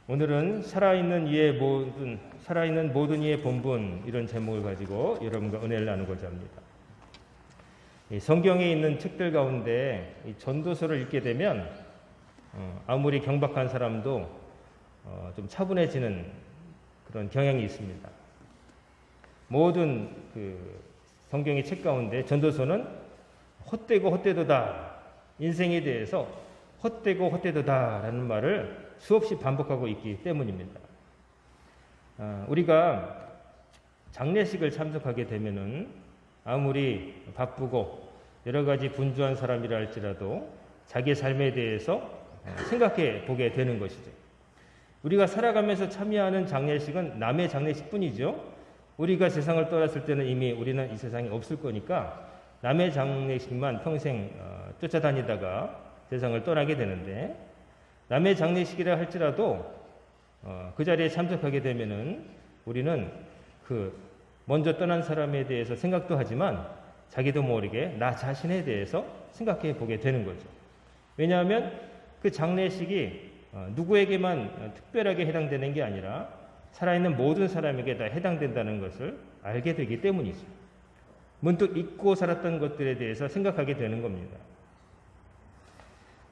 오늘은 살아있는 모든 이의 본분, 이런 제목을 가지고 여러분과 은혜를 나누고자 합니다. 성경에 있는 책들 가운데 이 전도서를 읽게 되면 아무리 경박한 사람도 좀 차분해지는 그런 경향이 있습니다. 모든 성경의 책 가운데 전도서는 헛되고 헛되도다, 인생에 대해서 헛되고 헛되도다라는 말을 수없이 반복하고 있기 때문입니다. 우리가 장례식을 참석하게 되면은 아무리 바쁘고 여러 가지 분주한 사람이라 할지라도 자기의 삶에 대해서 생각해 보게 되는 것이죠. 우리가 살아가면서 참여하는 장례식은 남의 장례식뿐이죠. 우리가 세상을 떠났을 때는 이미 우리는 이 세상에 없을 거니까 남의 장례식만 평생 쫓아다니다가 세상을 떠나게 되는데, 남의 장례식이라 할지라도 그 자리에 참석하게 되면은 우리는 먼저 떠난 사람에 대해서 생각도 하지만 자기도 모르게 나 자신에 대해서 생각해 보게 되는 거죠. 왜냐하면 그 장례식이 누구에게만 특별하게 해당되는 게 아니라 살아있는 모든 사람에게 다 해당된다는 것을 알게 되기 때문이죠. 문득 잊고 살았던 것들에 대해서 생각하게 되는 겁니다.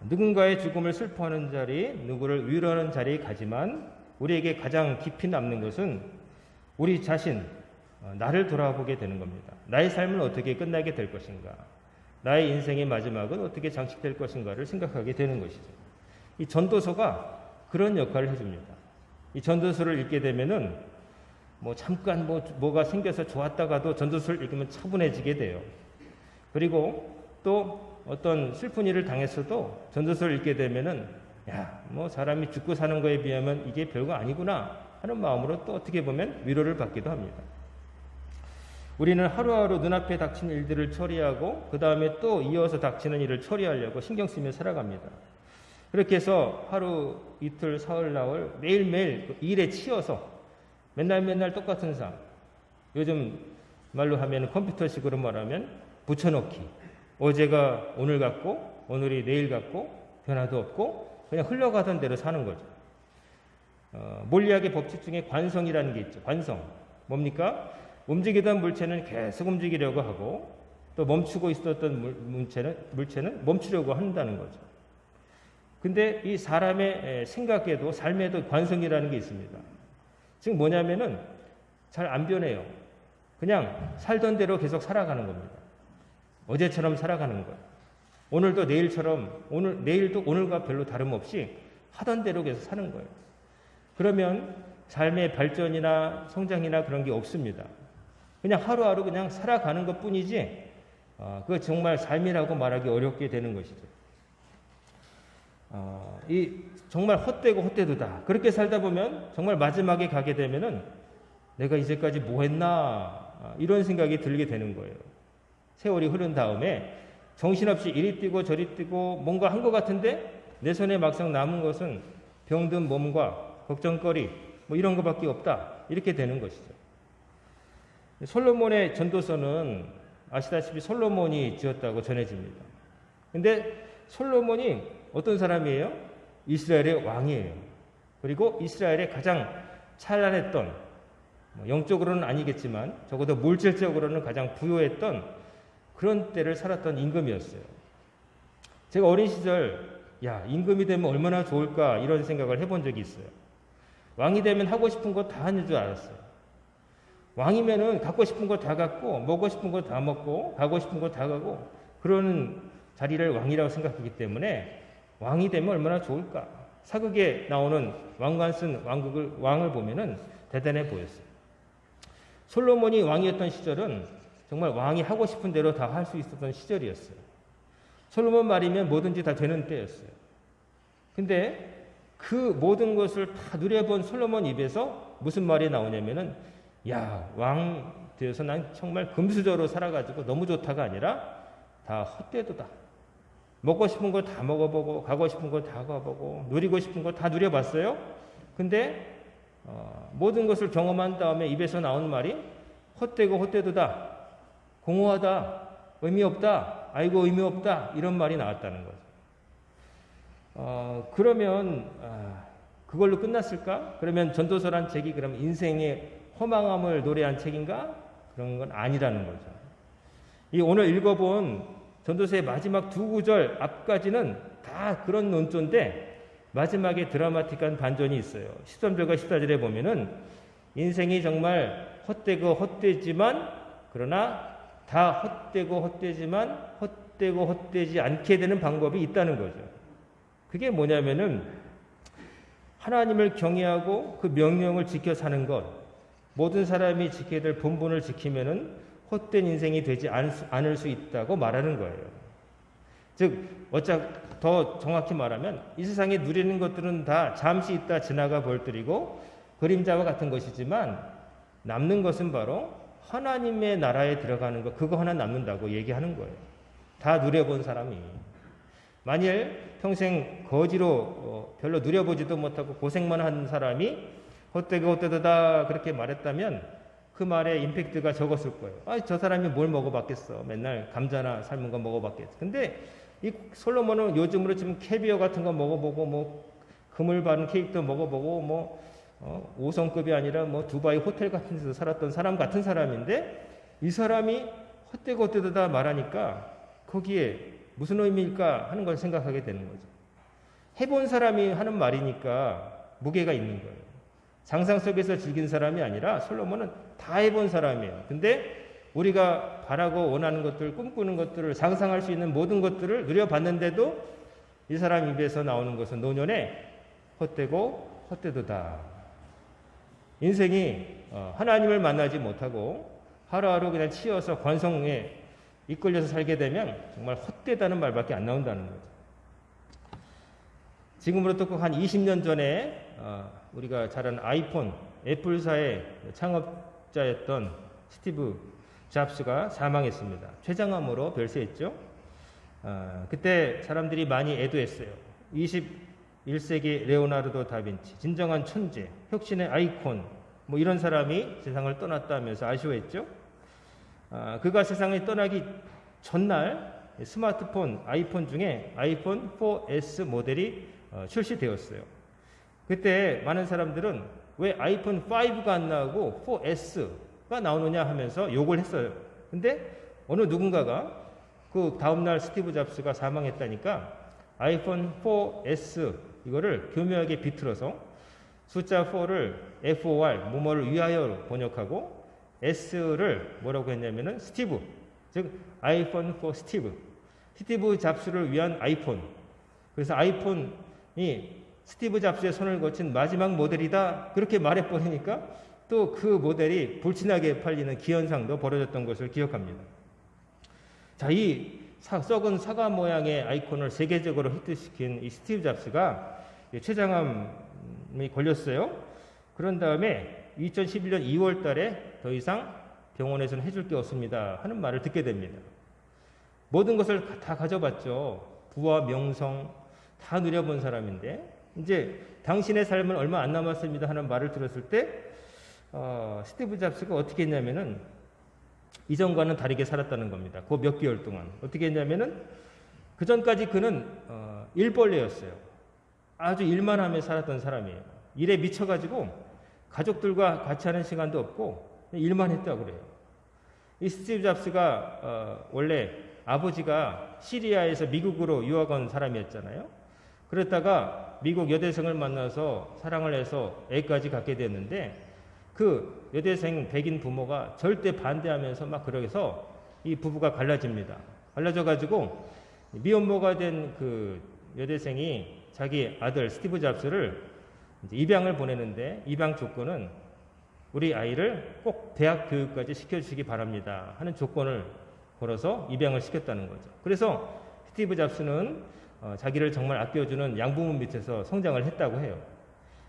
누군가의 죽음을 슬퍼하는 자리, 누구를 위로하는 자리에 가지만 우리에게 가장 깊이 남는 것은 우리 자신, 나를 돌아보게 되는 겁니다. 나의 삶은 어떻게 끝나게 될 것인가? 나의 인생의 마지막은 어떻게 장식될 것인가를 생각하게 되는 것이죠. 이 전도서가 그런 역할을 해줍니다. 이 전도서를 읽게 되면은 잠깐 뭐가 생겨서 좋았다가도 전도서를 읽으면 차분해지게 돼요. 그리고 또 어떤 슬픈 일을 당했어도 전도서를 읽게 되면은 사람이 죽고 사는 거에 비하면 이게 별거 아니구나 하는 마음으로 또 어떻게 보면 위로를 받기도 합니다. 우리는 하루하루 눈앞에 닥친 일들을 처리하고 그 다음에 또 이어서 닥치는 일을 처리하려고 신경 쓰며 살아갑니다. 그렇게 해서 하루, 이틀, 사흘, 나흘 매일매일 일에 치여서 맨날 똑같은 삶, 요즘 말로 하면 컴퓨터식으로 말하면 붙여넣기, 어제가 오늘 같고 오늘이 내일 같고 변화도 없고 그냥 흘러가던 대로 사는 거죠. 물리학의 법칙 중에 관성이라는 게 있죠. 관성. 뭡니까? 움직이던 물체는 계속 움직이려고 하고 또 멈추고 있었던 물체는 멈추려고 한다는 거죠. 근데 이 사람의 생각에도 삶에도 관성이라는 게 있습니다. 즉 뭐냐면은 잘 안 변해요. 그냥 살던 대로 계속 살아가는 겁니다. 어제처럼 살아가는 거예요. 오늘도 내일처럼, 내일도 오늘과 별로 다름없이 하던 대로 계속 사는 거예요. 그러면 삶의 발전이나 성장이나 그런 게 없습니다. 그냥 하루하루 그냥 살아가는 것 뿐이지, 그거 정말 삶이라고 말하기 어렵게 되는 것이죠. 정말 헛되고 헛되도다. 그렇게 살다 보면 정말 마지막에 가게 되면은 내가 이제까지 뭐 했나, 이런 생각이 들게 되는 거예요. 세월이 흐른 다음에 정신없이 이리 뛰고 저리 뛰고 뭔가 한 것 같은데 내 손에 막상 남은 것은 병든 몸과 걱정거리 이런 것밖에 없다. 이렇게 되는 것이죠. 솔로몬의 전도서는 아시다시피 솔로몬이 지었다고 전해집니다. 근데 솔로몬이 어떤 사람이에요? 이스라엘의 왕이에요. 그리고 이스라엘의 가장 찬란했던, 영적으로는 아니겠지만 적어도 물질적으로는 가장 부유했던 그런 때를 살았던 임금이었어요. 제가 어린 시절 임금이 되면 얼마나 좋을까 이런 생각을 해본 적이 있어요. 왕이 되면 하고 싶은 거 다 하는 줄 알았어요. 왕이면은 갖고 싶은 거 다 갖고 먹고 싶은 거 다 먹고 가고 싶은 거 다 가고 그러는 자리를 왕이라고 생각하기 때문에 왕이 되면 얼마나 좋을까. 사극에 나오는 왕관 쓴 왕을 보면은 대단해 보였어요. 솔로몬이 왕이었던 시절은 정말 왕이 하고 싶은 대로 다 할 수 있었던 시절이었어요. 솔로몬 말이면 뭐든지 다 되는 때였어요. 근데 그 모든 것을 다 누려본 솔로몬 입에서 무슨 말이 나오냐면은 왕 되어서 난 정말 금수저로 살아가지고 너무 좋다가 아니라 다 헛되도다. 먹고 싶은 거 다 먹어보고 가고 싶은 거 다 가보고 누리고 싶은 거 다 누려봤어요. 근데 모든 것을 경험한 다음에 입에서 나온 말이 헛되고 헛되도다. 공허하다, 의미 없다, 아이고 의미 없다 이런 말이 나왔다는 거죠. 그러면 그걸로 끝났을까? 그러면 전도서란 책이 그럼 인생의 허망함을 노래한 책인가? 그런 건 아니라는 거죠. 이 오늘 읽어본 전도서의 마지막 두 구절 앞까지는 다 그런 논조인데 마지막에 드라마틱한 반전이 있어요. 13절과 14절에 보면은 인생이 정말 헛되고 헛되지만 그러나 다 헛되고 헛되지만 헛되고 헛되지 않게 되는 방법이 있다는 거죠. 그게 뭐냐면은 하나님을 경외하고 그 명령을 지켜 사는 것, 모든 사람이 지켜야 될 본분을 지키면은 헛된 인생이 되지 않을 수 있다고 말하는 거예요. 즉, 더 정확히 말하면 이 세상에 누리는 것들은 다 잠시 있다 지나가 볼들이고 그림자와 같은 것이지만 남는 것은 바로 하나님의 나라에 들어가는 것, 그거 하나 남는다고 얘기하는 거예요. 다 누려본 사람이. 만일 평생 거지로 별로 누려보지도 못하고 고생만 한 사람이 헛되고 헛되다 그렇게 말했다면 그 말의 임팩트가 적었을 거예요. 저 사람이 뭘 먹어봤겠어. 맨날 감자나 삶은 거 먹어봤겠어. 근데 이 솔로몬은 요즘으로 지금 캐비어 같은 거 먹어보고 뭐 금을 바른 케이크도 먹어보고 뭐 5성급이 아니라 뭐 두바이 호텔 같은 데서 살았던 사람 같은 사람인데 이 사람이 헛되고 헛되다 말하니까 거기에 무슨 의미일까 하는 걸 생각하게 되는 거죠. 해본 사람이 하는 말이니까 무게가 있는 거예요. 상상 속에서 즐긴 사람이 아니라 솔로몬은 다 해본 사람이에요. 근데 우리가 바라고 원하는 것들, 꿈꾸는 것들을 상상할 수 있는 모든 것들을 누려봤는데도 이 사람 입에서 나오는 것은 노년에 헛되고 헛되도다. 인생이 하나님을 만나지 못하고 하루하루 그냥 치여서 관성에 이끌려서 살게 되면 정말 헛되다는 말밖에 안 나온다는 거죠. 지금으로부터 꼭 한 20년 전에 우리가 잘 아는 아이폰, 애플사의 창업자였던 스티브 잡스가 사망했습니다. 췌장암으로 별세했죠. 그때 사람들이 많이 애도했어요. 21세기 레오나르도 다빈치, 진정한 천재, 혁신의 아이콘, 뭐 이런 사람이 세상을 떠났다면서 아쉬워했죠. 그가 세상을 떠나기 전날 스마트폰, 아이폰 중에 아이폰 4S 모델이 출시되었어요. 그때 많은 사람들은 왜 아이폰 5가 안 나오고 4S가 나오느냐 하면서 욕을 했어요. 근데 어느 누군가가 그 다음날 스티브 잡스가 사망했다니까 아이폰 4S 이거를 교묘하게 비틀어서 숫자 4를 FOR, 뭐뭐를 위하여로 번역하고 S를 뭐라고 했냐면은 스티브, 즉 아이폰 4 스티브 잡스를 위한 아이폰. 그래서 아이폰이 스티브 잡스의 손을 거친 마지막 모델이다 그렇게 말해버리니까 또 그 모델이 불티나게 팔리는 기현상도 벌어졌던 것을 기억합니다. 자, 이 썩은 사과 모양의 아이콘을 세계적으로 히트시킨 이 스티브 잡스가 췌장암이 걸렸어요. 그런 다음에 2011년 2월 달에 더 이상 병원에서는 해줄 게 없습니다 하는 말을 듣게 됩니다. 모든 것을 다 가져봤죠. 부와 명성 다 누려본 사람인데 이제 당신의 삶은 얼마 안 남았습니다 하는 말을 들었을 때 스티브 잡스가 어떻게 했냐면은 이전과는 다르게 살았다는 겁니다. 그 몇 개월 동안 어떻게 했냐면은 그 전까지 그는 일벌레였어요. 아주 일만 하며 살았던 사람이에요. 일에 미쳐가지고 가족들과 같이 하는 시간도 없고 일만 했다고 그래요. 이 스티브 잡스가 원래 아버지가 시리아에서 미국으로 유학 온 사람이었잖아요. 그랬다가 미국 여대생을 만나서 사랑을 해서 애까지 갖게 됐는데 그 여대생 백인 부모가 절대 반대하면서 막 그러해서 이 부부가 갈라집니다. 갈라져가지고 미혼모가 된 그 여대생이 자기 아들 스티브 잡스를 이제 입양을 보내는데 입양 조건은 우리 아이를 꼭 대학 교육까지 시켜주시기 바랍니다 하는 조건을 걸어서 입양을 시켰다는 거죠. 그래서 스티브 잡스는 자기를 정말 아껴주는 양부모 밑에서 성장을 했다고 해요.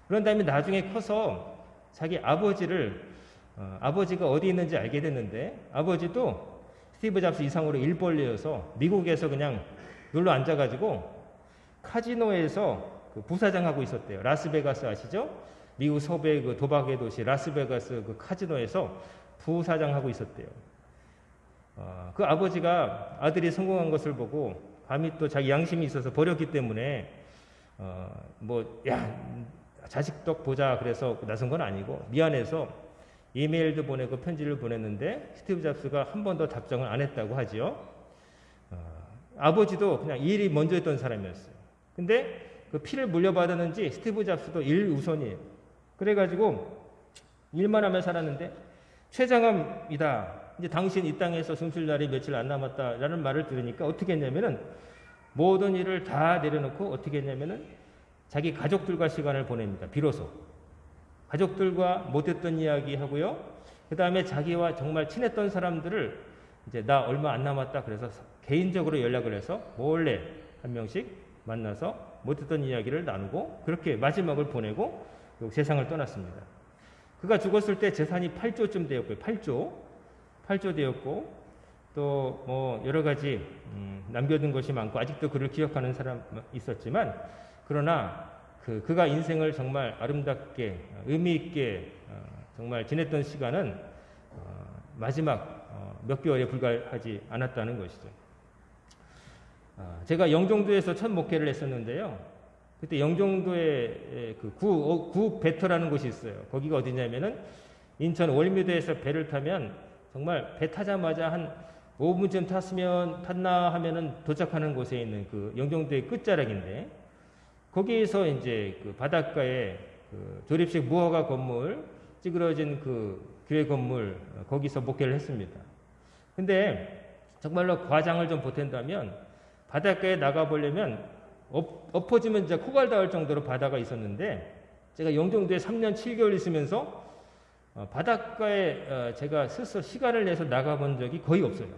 그런 다음에 나중에 커서 자기 아버지가 어디 있는지 알게 됐는데 아버지도 스티브 잡스 이상으로 일벌레여서 미국에서 그냥 눌러 앉아가지고 카지노에서 그 부사장하고 있었대요. 라스베가스 아시죠? 미국 서부의 그 도박의 도시 라스베가스 그 카지노에서 부사장하고 있었대요. 그 아버지가 아들이 성공한 것을 보고 감히 또 자기 양심이 있어서 버렸기 때문에 자식덕 보자 그래서 나선 건 아니고 미안해서 이메일도 보내고 편지를 보냈는데 스티브 잡스가 한 번도 답장을 안 했다고 하지요. 아버지도 그냥 일이 먼저 했던 사람이었어요. 근데 그 피를 물려받았는지 스티브 잡스도 일 우선이에요. 그래가지고 일만 하며 살았는데 최장암이다. 이제 당신 이 땅에서 숨쉴 날이 며칠 안 남았다라는 말을 들으니까 어떻게 했냐면은 모든 일을 다 내려놓고 어떻게 했냐면은 자기 가족들과 시간을 보냅니다. 비로소. 가족들과 못했던 이야기 하고요. 그 다음에 자기와 정말 친했던 사람들을 이제 나 얼마 안 남았다 그래서 개인적으로 연락을 해서 몰래 한 명씩 만나서 못했던 이야기를 나누고 그렇게 마지막을 보내고 세상을 떠났습니다. 그가 죽었을 때 재산이 8조쯤 되었고요. 8조 되었고 또 뭐 여러 가지 남겨둔 것이 많고 아직도 그를 기억하는 사람 있었지만 그러나 그가 인생을 정말 아름답게 의미 있게 정말 지냈던 시간은 마지막 몇 개월에 불과하지 않았다는 것이죠. 제가 영종도에서 첫 목회를 했었는데요. 그때 영종도에 그 구 배터라는 곳이 있어요. 거기가 어디냐면은 인천 월미도에서 배를 타면 정말 배 타자마자 한 5분쯤 탔나 하면은 도착하는 곳에 있는 그 영종도의 끝자락인데 거기에서 이제 그 바닷가에 그 조립식 무허가 건물 찌그러진 그 교회 건물 거기서 목회를 했습니다. 근데 정말로 과장을 좀 보탠다면 바닷가에 나가보려면 엎어지면 진짜 코갈 닿을 정도로 바다가 있었는데 제가 영종도에 3년 7개월 있으면서 바닷가에 제가 스스로 시간을 내서 나가본 적이 거의 없어요.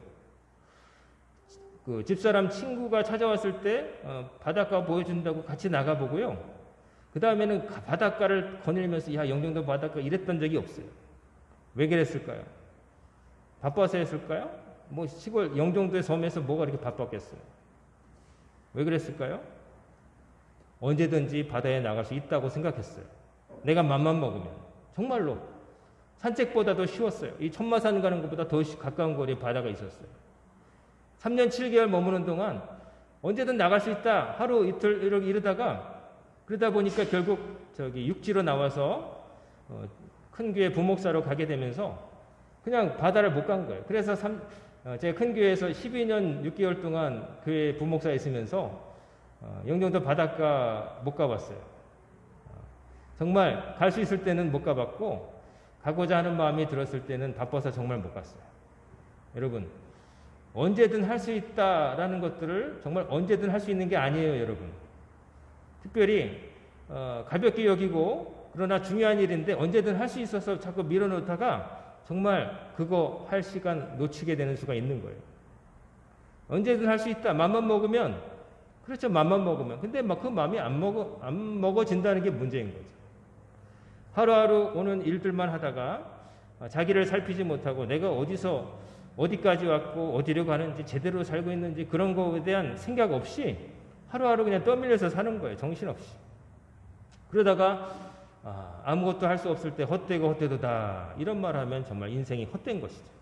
그 집사람 친구가 찾아왔을 때 바닷가 보여준다고 같이 나가보고요. 그 다음에는 바닷가를 거닐면서 야 영종도 바닷가 이랬던 적이 없어요. 왜 그랬을까요? 바빠서 했을까요? 뭐 시골 영종도의 섬에서 뭐가 이렇게 바빴겠어요? 왜 그랬을까요? 언제든지 바다에 나갈 수 있다고 생각했어요. 내가 맘만 먹으면. 정말로 산책보다도 쉬웠어요. 이 천마산 가는 것보다 더 가까운 거리에 바다가 있었어요. 3년 7개월 머무는 동안 언제든 나갈 수 있다. 하루 이틀 이러다가 그러다 보니까 결국 저기 육지로 나와서 큰 교회 부목사로 가게 되면서 그냥 바다를 못 간 거예요. 그래서 제가 큰 교회에서 12년 6개월 동안 교회 부목사에 있으면서 영종도 바닷가 못 가봤어요. 정말 갈 수 있을 때는 못 가봤고 가고자 하는 마음이 들었을 때는 바빠서 정말 못 갔어요. 여러분 언제든 할 수 있다라는 것들을 정말 언제든 할 수 있는 게 아니에요, 여러분. 특별히 가볍게 여기고 그러나 중요한 일인데 언제든 할 수 있어서 자꾸 밀어놓다가 정말 그거 할 시간 놓치게 되는 수가 있는 거예요. 언제든 할 수 있다. 맘만 먹으면 그렇죠. 맘만 먹으면. 근데 막 그 마음이 안 먹어진다는 게 문제인 거죠. 하루하루 오는 일들만 하다가 자기를 살피지 못하고 내가 어디까지 왔고 어디로 가는지 제대로 살고 있는지 그런 거에 대한 생각 없이 하루하루 그냥 떠밀려서 사는 거예요. 정신없이. 그러다가 아무것도 할 수 없을 때 헛되고 헛되도다 이런 말 하면 정말 인생이 헛된 것이죠.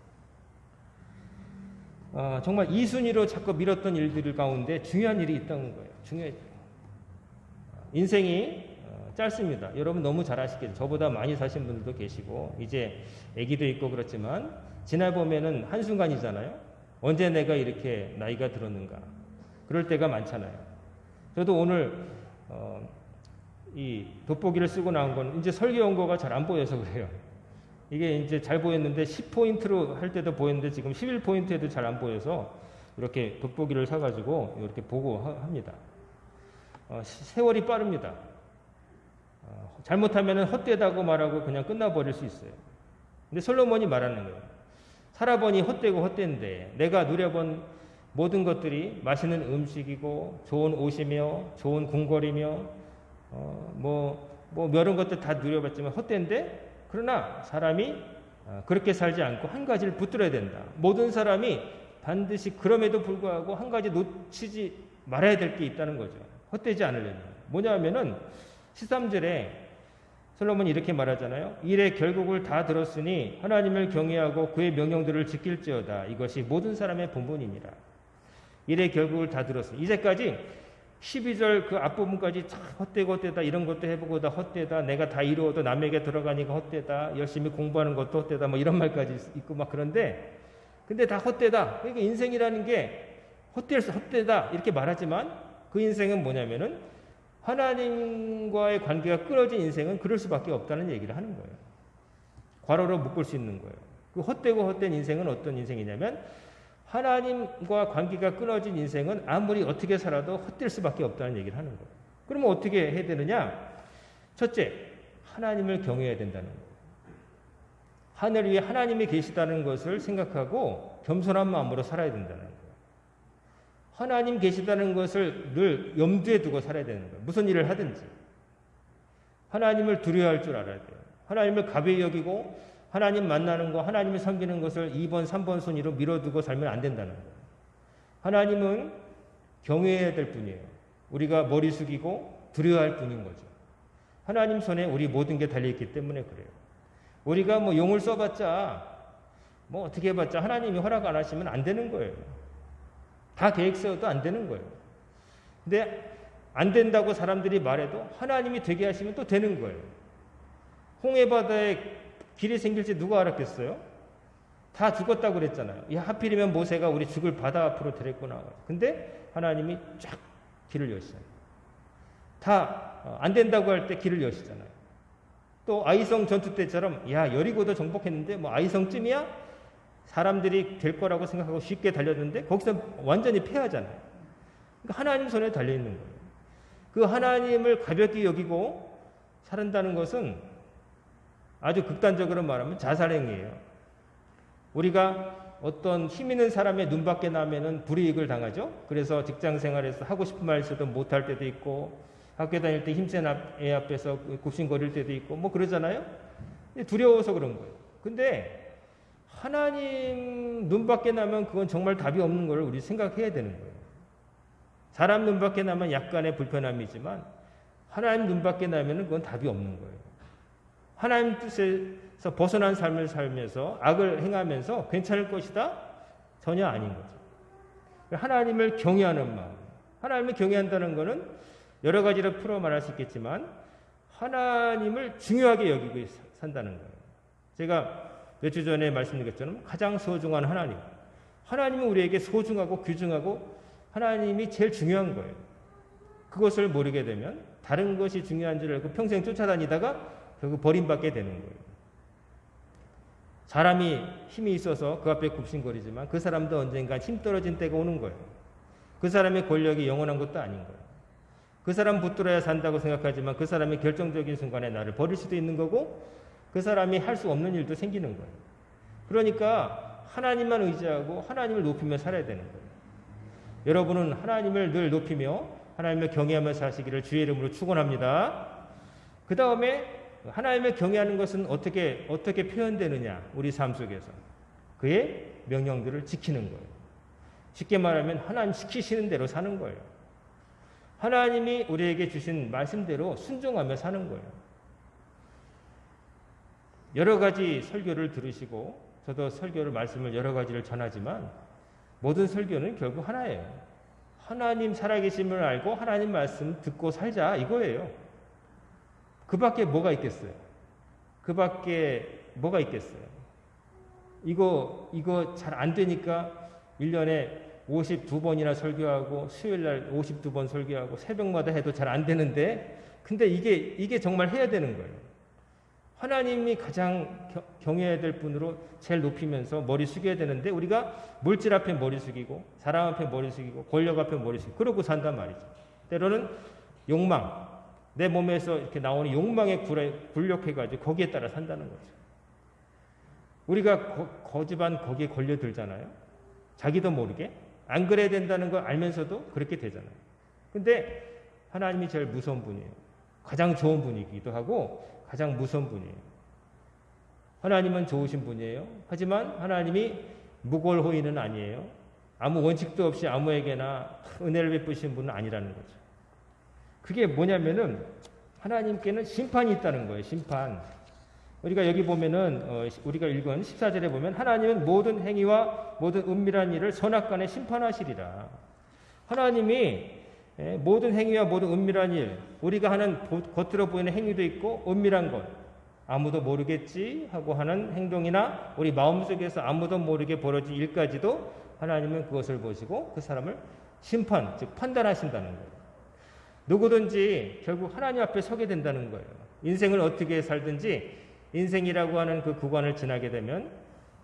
정말 이순위로 자꾸 밀었던 일들 가운데 중요한 일이 있다는 거예요. 중요해요. 인생이 짧습니다. 여러분 너무 잘 아시겠죠. 저보다 많이 사신 분들도 계시고 이제 아기도 있고 그렇지만 지나보면은 한순간이잖아요. 언제 내가 이렇게 나이가 들었는가. 그럴 때가 많잖아요. 저도 오늘 이 돋보기를 쓰고 나온 건 이제 설교 원고가 잘 안 보여서 그래요. 이게 이제 잘 보였는데 10포인트로 할 때도 보였는데 지금 11포인트에도 잘 안 보여서 이렇게 돋보기를 사가지고 이렇게 보고 합니다. 세월이 빠릅니다. 잘못하면 헛되다고 말하고 그냥 끝나버릴 수 있어요. 근데 솔로몬이 말하는 거예요. 살아보니 헛되고 헛된데 내가 누려본 모든 것들이 맛있는 음식이고 좋은 옷이며 좋은 궁궐이며 뭐 이런 것들 다 누려봤지만 헛된데 그러나 사람이 그렇게 살지 않고 한 가지를 붙들어야 된다. 모든 사람이 반드시 그럼에도 불구하고 한 가지 놓치지 말아야 될 게 있다는 거죠. 헛되지 않으려면. 뭐냐면은 13절에 솔로몬이 이렇게 말하잖아요. 일의 결국을 다 들었으니 하나님을 경외하고 그의 명령들을 지킬지어다. 이것이 모든 사람의 본분이니라. 일의 결국을 다 들었으니 이제까지 12절 그 앞부분까지 참 헛되다 이런 것도 해보고 다 헛되다 내가 다 이루어도 남에게 들어가니까 헛되다 열심히 공부하는 것도 헛되다 뭐 이런 말까지 있고 막 그런데 근데 다 헛되다. 그러니까 인생이라는 게 헛되다 이렇게 말하지만 그 인생은 뭐냐면은 하나님과의 관계가 끊어진 인생은 그럴 수밖에 없다는 얘기를 하는 거예요. 괄호로 묶을 수 있는 거예요. 그 헛되고 헛된 인생은 어떤 인생이냐면 하나님과 관계가 끊어진 인생은 아무리 어떻게 살아도 헛될 수밖에 없다는 얘기를 하는 거예요. 그러면 어떻게 해야 되느냐? 첫째, 하나님을 경외해야 된다는 거예요. 하늘 위에 하나님이 계시다는 것을 생각하고 겸손한 마음으로 살아야 된다는 거예요. 하나님 계시다는 것을 늘 염두에 두고 살아야 되는 거예요. 무슨 일을 하든지. 하나님을 두려워할 줄 알아야 돼요. 하나님을 가벼이 여기고 하나님 만나는 거, 하나님을 섬기는 것을 2번, 3번 순위로 밀어두고 살면 안 된다는 거예요. 하나님은 경외해야 될 분이에요. 우리가 머리 숙이고 두려워할 분인 거죠. 하나님 손에 우리 모든 게 달려있기 때문에 그래요. 우리가 뭐 용을 써봤자, 뭐 어떻게 해봤자 하나님이 허락 안 하시면 안 되는 거예요. 다 계획 세워도 안 되는 거예요. 근데 안 된다고 사람들이 말해도 하나님이 되게 하시면 또 되는 거예요. 홍해바다에 길이 생길지 누가 알았겠어요? 다 죽었다고 그랬잖아요. 야, 하필이면 모세가 우리 죽을 바다 앞으로 데렸구나. 근데 하나님이 쫙 길을 여시잖아요. 다 안 된다고 할 때 길을 여시잖아요. 또 아이성 전투 때처럼 야, 여리고도 정복했는데 뭐 아이성쯤이야? 사람들이 될 거라고 생각하고 쉽게 달렸는데 거기서 완전히 패하잖아요. 그러니까 하나님 손에 달려있는 거예요. 그 하나님을 가볍게 여기고 살한다는 것은 아주 극단적으로 말하면 자살행위예요. 우리가 어떤 힘 있는 사람의 눈밖에 나면은 불이익을 당하죠. 그래서 직장 생활에서 하고 싶은 말 있어도 못할 때도 있고 학교 다닐 때 힘센 애 앞에서 굽신거릴 때도 있고 뭐 그러잖아요. 두려워서 그런 거예요. 근데 하나님 눈밖에 나면 그건 정말 답이 없는 걸 우리 생각해야 되는 거예요. 사람 눈밖에 나면 약간의 불편함이지만 하나님 눈밖에 나면은 그건 답이 없는 거예요. 하나님 뜻에서 벗어난 삶을 살면서 악을 행하면서 괜찮을 것이다? 전혀 아닌 거죠. 하나님을 경외하는 마음. 하나님을 경외한다는 것은 여러 가지로 풀어 말할 수 있겠지만 하나님을 중요하게 여기고 산다는 거예요. 제가 몇 주 전에 말씀드린 것처럼 가장 소중한 하나님. 하나님은 우리에게 소중하고 귀중하고 하나님이 제일 중요한 거예요. 그것을 모르게 되면 다른 것이 중요한 줄 알고 평생 쫓아다니다가 결국 버림받게 되는 거예요. 사람이 힘이 있어서 그 앞에 굽신거리지만 그 사람도 언젠가 힘 떨어진 때가 오는 거예요. 그 사람의 권력이 영원한 것도 아닌 거예요. 그 사람 붙들어야 산다고 생각하지만 그 사람이 결정적인 순간에 나를 버릴 수도 있는 거고 그 사람이 할 수 없는 일도 생기는 거예요. 그러니까 하나님만 의지하고 하나님을 높이며 살아야 되는 거예요. 여러분은 하나님을 늘 높이며 하나님을 경외하며 사시기를 주의 이름으로 축원합니다. 그 다음에 하나님을 경외하는 것은 어떻게 표현되느냐 우리 삶 속에서 그의 명령들을 지키는 거예요. 쉽게 말하면 하나님 시키시는 대로 사는 거예요. 하나님이 우리에게 주신 말씀대로 순종하며 사는 거예요. 여러 가지 설교를 들으시고 저도 설교를 말씀을 여러 가지를 전하지만 모든 설교는 결국 하나예요. 하나님 살아계심을 알고 하나님 말씀 듣고 살자 이거예요. 그 밖에 뭐가 있겠어요? 그 밖에 뭐가 있겠어요? 이거 잘 안 되니까 1년에 52번이나 설교하고 수요일날 52번 설교하고 새벽마다 해도 잘 안 되는데 근데 이게 정말 해야 되는 거예요. 하나님이 가장 경외해야 될 분으로 제일 높이면서 머리 숙여야 되는데 우리가 물질 앞에 머리 숙이고 사람 앞에 머리 숙이고 권력 앞에 머리 숙이고 그러고 산단 말이죠. 때로는 욕망, 내 몸에서 이렇게 나오는 욕망에 굴욕해가지고 거기에 따라 산다는 거죠. 우리가 거지반 거기에 걸려들잖아요. 자기도 모르게. 안 그래야 된다는 걸 알면서도 그렇게 되잖아요. 근데 하나님이 제일 무서운 분이에요. 가장 좋은 분이기도 하고 가장 무서운 분이에요. 하나님은 좋으신 분이에요. 하지만 하나님이 무골호인은 아니에요. 아무 원칙도 없이 아무에게나 은혜를 베푸신 분은 아니라는 거죠. 그게 뭐냐면은 하나님께는 심판이 있다는 거예요. 심판. 우리가 여기 보면은 우리가 읽은 14절에 보면 하나님은 모든 행위와 모든 은밀한 일을 선악간에 심판하시리라. 하나님이 모든 행위와 모든 은밀한 일, 우리가 하는 겉으로 보이는 행위도 있고 은밀한 것, 아무도 모르겠지 하고 하는 행동이나 우리 마음속에서 아무도 모르게 벌어진 일까지도 하나님은 그것을 보시고 그 사람을 심판, 즉 판단하신다는 거예요. 누구든지 결국 하나님 앞에 서게 된다는 거예요. 인생을 어떻게 살든지 인생이라고 하는 그 구간을 지나게 되면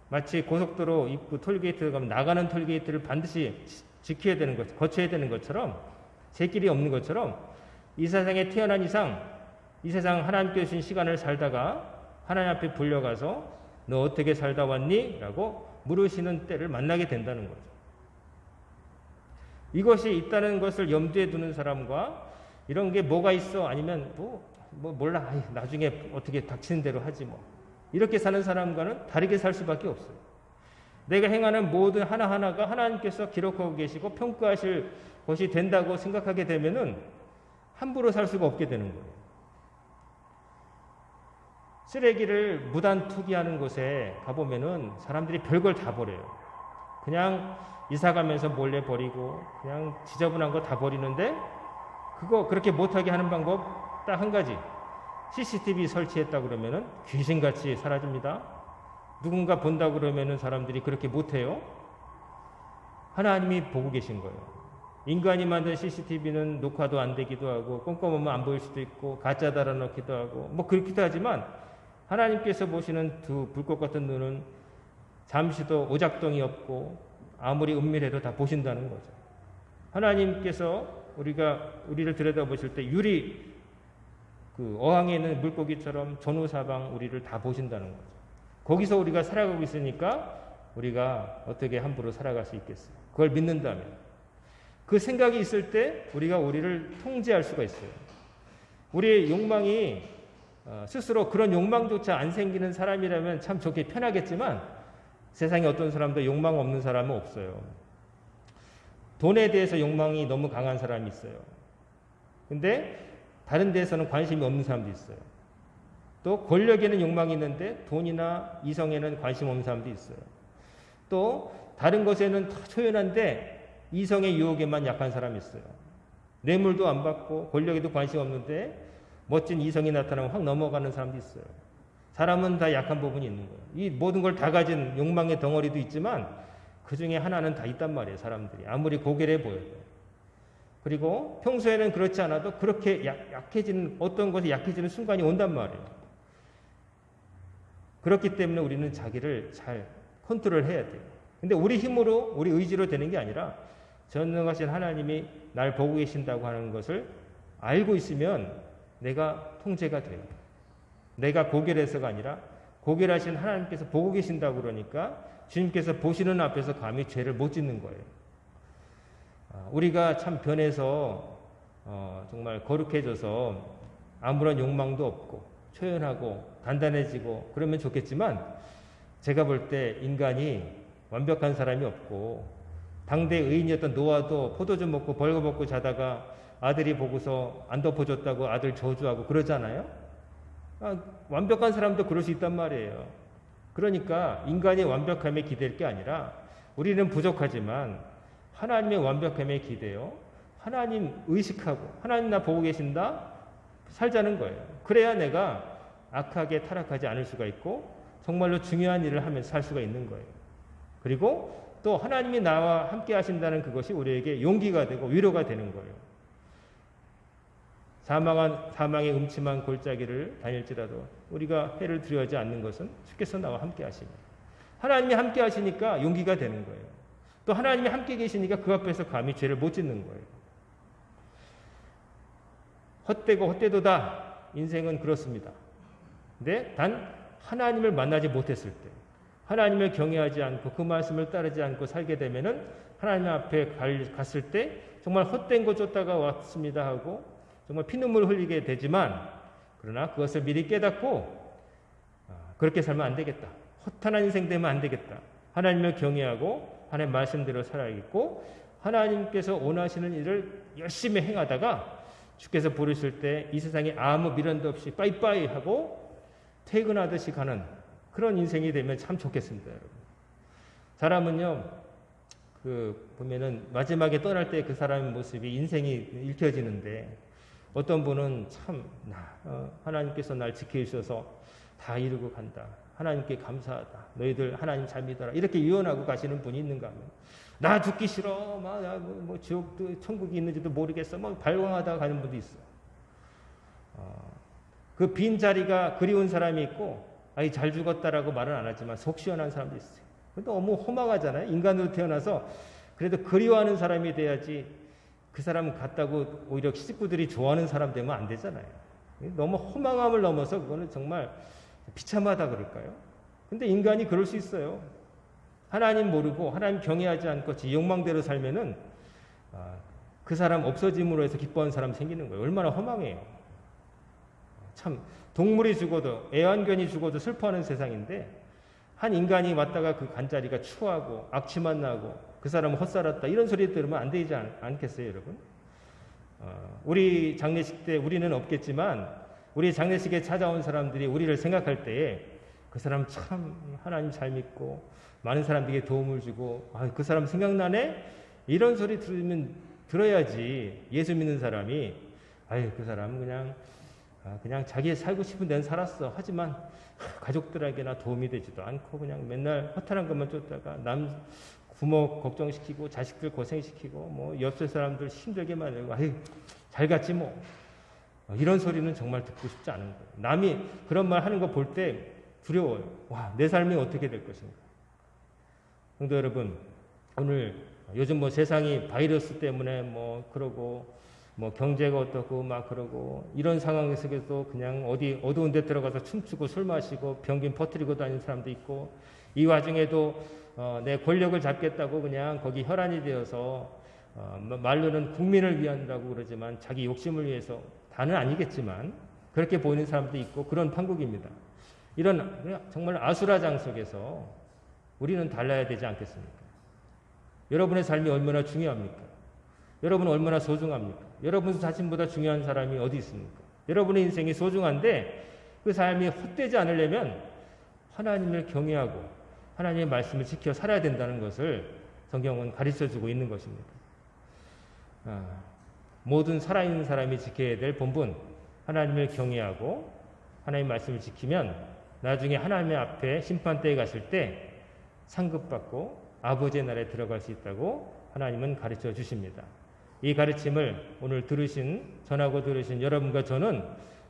마치 고속도로 입구 톨게이트에 가면 나가는 톨게이트를 반드시 지켜야 되는 것, 거쳐야 되는 것처럼 제 길이 없는 것처럼 이 세상에 태어난 이상 이 세상 하나님께 주신 시간을 살다가 하나님 앞에 불려가서 너 어떻게 살다 왔니? 라고 물으시는 때를 만나게 된다는 거죠. 이것이 있다는 것을 염두에 두는 사람과 이런 게 뭐가 있어? 아니면 몰라. 나중에 어떻게 닥치는 대로 하지 뭐. 이렇게 사는 사람과는 다르게 살 수밖에 없어요. 내가 행하는 모든 하나하나가 하나님께서 기록하고 계시고 평가하실 것이 된다고 생각하게 되면은 함부로 살 수가 없게 되는 거예요. 쓰레기를 무단 투기하는 곳에 가보면은 사람들이 별걸 다 버려요. 그냥 이사 가면서 몰래 버리고 그냥 지저분한 거 다 버리는데 그거 그렇게 못하게 하는 방법 딱 한 가지. CCTV 설치했다 그러면은 귀신같이 사라집니다. 누군가 본다 그러면은 사람들이 그렇게 못해요. 하나님이 보고 계신 거예요. 인간이 만든 CCTV는 녹화도 안 되기도 하고 꼼꼼하면 안 보일 수도 있고 가짜 달아놓기도 하고 뭐 그렇기도 하지만 하나님께서 보시는 두 불꽃 같은 눈은 잠시도 오작동이 없고 아무리 은밀해도 다 보신다는 거죠. 하나님께서 우리를 들여다보실 때 유리 그 어항에 있는 물고기처럼 전후사방 우리를 다 보신다는 거죠. 거기서 우리가 살아가고 있으니까 우리가 어떻게 함부로 살아갈 수 있겠어요. 그걸 믿는다면. 그 생각이 있을 때 우리가 우리를 통제할 수가 있어요. 우리의 욕망이 스스로 그런 욕망조차 안 생기는 사람이라면 참 좋게 편하겠지만 세상에 어떤 사람도 욕망 없는 사람은 없어요. 돈에 대해서 욕망이 너무 강한 사람이 있어요. 근데 다른 데에서는 관심이 없는 사람도 있어요. 또 권력에는 욕망이 있는데 돈이나 이성에는 관심 없는 사람도 있어요. 또 다른 것에는 다 초연한데 이성의 유혹에만 약한 사람이 있어요. 뇌물도 안 받고 권력에도 관심 없는데 멋진 이성이 나타나면 확 넘어가는 사람도 있어요. 사람은 다 약한 부분이 있는 거예요. 이 모든 걸 다 가진 욕망의 덩어리도 있지만 그 중에 하나는 다 있단 말이에요. 사람들이. 아무리 고결해 보여도. 그리고 평소에는 그렇지 않아도 그렇게 약해지는 어떤 것이 약해지는 순간이 온단 말이에요. 그렇기 때문에 우리는 자기를 잘 컨트롤해야 돼요. 근데 우리 힘으로 우리 의지로 되는 게 아니라 전능하신 하나님이 날 보고 계신다고 하는 것을 알고 있으면 내가 통제가 돼요. 내가 고결해서가 아니라 고결하신 하나님께서 보고 계신다고 그러니까 주님께서 보시는 앞에서 감히 죄를 못 짓는 거예요. 우리가 참 변해서 정말 거룩해져서 아무런 욕망도 없고 초연하고 단단해지고 그러면 좋겠지만 제가 볼 때 인간이 완벽한 사람이 없고 당대 의인이었던 노아도 포도주 먹고 벌거벗고 자다가 아들이 보고서 안 덮어줬다고 아들 저주하고 그러잖아요. 완벽한 사람도 그럴 수 있단 말이에요. 그러니까 인간의 완벽함에 기댈 게 아니라 우리는 부족하지만 하나님의 완벽함에 기대요. 하나님 의식하고 하나님 나 보고 계신다 살자는 거예요. 그래야 내가 악하게 타락하지 않을 수가 있고 정말로 중요한 일을 하면서 살 수가 있는 거예요. 그리고 또 하나님이 나와 함께 하신다는 그것이 우리에게 용기가 되고 위로가 되는 거예요. 사망의 음침한 골짜기를 다닐지라도 우리가 해를 두려워하지 않는 것은 주께서 나와 함께 하십니다. 하나님이 함께 하시니까 용기가 되는 거예요. 또 하나님이 함께 계시니까 그 앞에서 감히 죄를 못 짓는 거예요. 헛되고 헛되도다. 인생은 그렇습니다. 근데 단 하나님을 만나지 못했을 때 하나님을 경외하지 않고 그 말씀을 따르지 않고 살게 되면은 하나님 앞에 갔을 때 정말 헛된 거 쫓다가 왔습니다 하고 정말 피눈물 흘리게 되지만 그러나 그것을 미리 깨닫고 그렇게 살면 안 되겠다. 허탄한 인생 되면 안 되겠다. 하나님을 경외하고 하나님 말씀대로 살아야겠고 하나님께서 원하시는 일을 열심히 행하다가 주께서 부르실 때 이 세상에 아무 미련도 없이 빠이빠이 하고 퇴근하듯이 가는 그런 인생이 되면 참 좋겠습니다, 여러분. 사람은요, 보면은 마지막에 떠날 때 그 사람의 모습이 인생이 읽혀지는데 어떤 분은 참 하나님께서 날 지켜주셔서 다 이루고 간다. 하나님께 감사하다. 너희들 하나님 잘 믿어라. 이렇게 유언하고 가시는 분이 있는가 하면 나 죽기 싫어. 뭐 지옥도 천국이 있는지도 모르겠어. 뭐 발광하다가 가는 분도 있어. 그 빈 자리가 그리운 사람이 있고 아이 잘 죽었다라고 말은 안 하지만 속 시원한 사람도 있어요. 너무 허망하잖아요. 인간으로 태어나서 그래도 그리워하는 사람이 돼야지 그 사람은 같다고 오히려 식구들이 좋아하는 사람 되면 안 되잖아요. 너무 허망함을 넘어서 그거는 정말 비참하다 그럴까요? 근데 인간이 그럴 수 있어요. 하나님 모르고 하나님 경외하지 않고 지 욕망대로 살면은 그 사람 없어짐으로 해서 기뻐하는 사람 생기는 거예요. 얼마나 허망해요. 참 동물이 죽어도 애완견이 죽어도 슬퍼하는 세상인데 한 인간이 왔다가 그 간자리가 추하고 악취만 나고 그 사람은 헛살았다 이런 소리 들으면 안 되지 않겠어요, 여러분? 우리 장례식 때 우리는 없겠지만 우리 장례식에 찾아온 사람들이 우리를 생각할 때에 그 사람 참 하나님 잘 믿고 많은 사람들에게 도움을 주고 그 사람 생각나네? 이런 소리 들어야지 예수 믿는 사람이 그 사람은 그냥 자기 살고 싶은 데는 살았어. 하지만 가족들에게나 도움이 되지도 않고 그냥 맨날 허탈한 것만 쫓다가 남 부모 걱정시키고 자식들 고생시키고 뭐 옆에 사람들 힘들게 만들고 잘 갔지 뭐. 이런 소리는 정말 듣고 싶지 않은 거예요. 남이 그런 말 하는 거 볼 때 두려워요. 내 삶이 어떻게 될 것인가. 성도 여러분, 오늘 요즘 뭐 세상이 바이러스 때문에 그러고 경제가 어떻고 그러고 이런 상황 속에서 그냥 어디 어두운 데 들어가서 춤추고 술 마시고 병균 퍼뜨리고 다니는 사람도 있고 이 와중에도 내 권력을 잡겠다고 그냥 거기 혈안이 되어서 말로는 국민을 위한다고 그러지만 자기 욕심을 위해서 다는 아니겠지만 그렇게 보이는 사람도 있고 그런 판국입니다. 이런 정말 아수라장 속에서 우리는 달라야 되지 않겠습니까? 여러분의 삶이 얼마나 중요합니까? 여러분은 얼마나 소중합니까? 여러분 자신보다 중요한 사람이 어디 있습니까? 여러분의 인생이 소중한데 그 삶이 헛되지 않으려면 하나님을 경외하고 하나님의 말씀을 지켜 살아야 된다는 것을 성경은 가르쳐주고 있는 것입니다. 모든 살아있는 사람이 지켜야 될 본분, 하나님을 경외하고 하나님의 말씀을 지키면 나중에 하나님의 앞에 심판대에 갔을 때 상급받고 아버지의 나라에 들어갈 수 있다고 하나님은 가르쳐 주십니다. 이 가르침을 오늘 전하고 들으신 여러분과 저는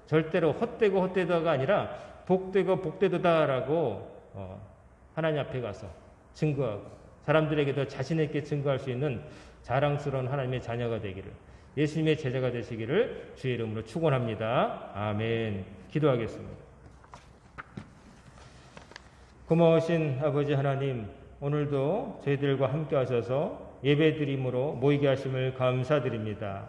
절대로 헛되고 헛되다가 아니라 복되고 복되도다라고 하나님 앞에 가서 증거하고 사람들에게도 자신 있게 증거할 수 있는 자랑스러운 하나님의 자녀가 되기를 예수님의 제자가 되시기를 주의 이름으로 축원합니다. 아멘. 기도하겠습니다. 고마우신 아버지 하나님, 오늘도 저희들과 함께 하셔서 예배드림으로 모이게 하심을 감사드립니다.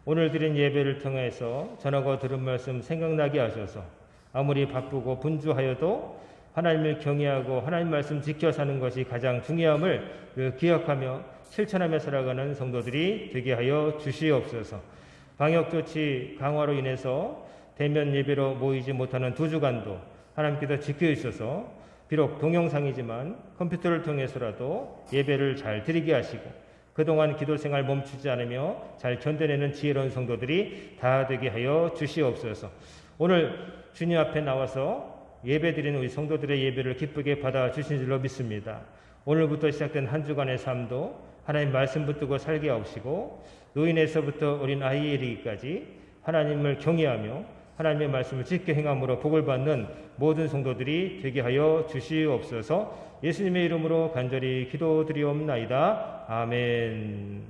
오늘 드린 예배를 통해서 전하고 들은 말씀 생각나게 하셔서 아무리 바쁘고 분주하여도 하나님을 경외하고 하나님 말씀 지켜 사는 것이 가장 중요함을 기억하며 실천하며 살아가는 성도들이 되게 하여 주시옵소서. 방역조치 강화로 인해서 대면 예배로 모이지 못하는 두 주간도 하나님께서 지켜주셔서 비록 동영상이지만 컴퓨터를 통해서라도 예배를 잘 드리게 하시고 그동안 기도생활 멈추지 않으며 잘 견뎌내는 지혜로운 성도들이 다 되게 하여 주시옵소서. 오늘 주님 앞에 나와서 예배드리는 우리 성도들의 예배를 기쁘게 받아주신 줄로 믿습니다. 오늘부터 시작된 한 주간의 삶도 하나님 말씀 붙들고 살게 하시고 노인에서부터 어린 아이에 이르기까지 하나님을 경외하며 하나님의 말씀을 지켜 행함으로 복을 받는 모든 성도들이 되게 하여 주시옵소서. 예수님의 이름으로 간절히 기도드리옵나이다. 아멘.